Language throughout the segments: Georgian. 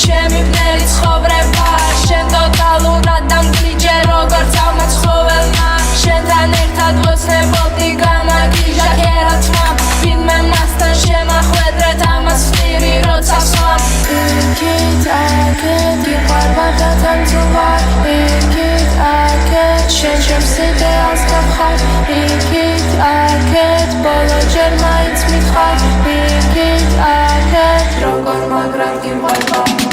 ჩემი ბნელი ცხოვრება შენ ტოტალურად დამგლიჯე როგორც ალმა ცხოველმა შენთან ერთად ვოცნებოდი გამაგიჟა კერათმა ვინმე მასთან შემახვედრეთ ამას ვწირი როცა სვამ იქით აქეთ იყარ ვარდათანცუვარ იქით აქეთ შენ ჩემს იდეალს გავხარ იქით აქეთ ბოლო ჯერ მაინც მითხარ იქით აქეთ როგორ მაგრად გიმყვება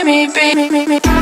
me be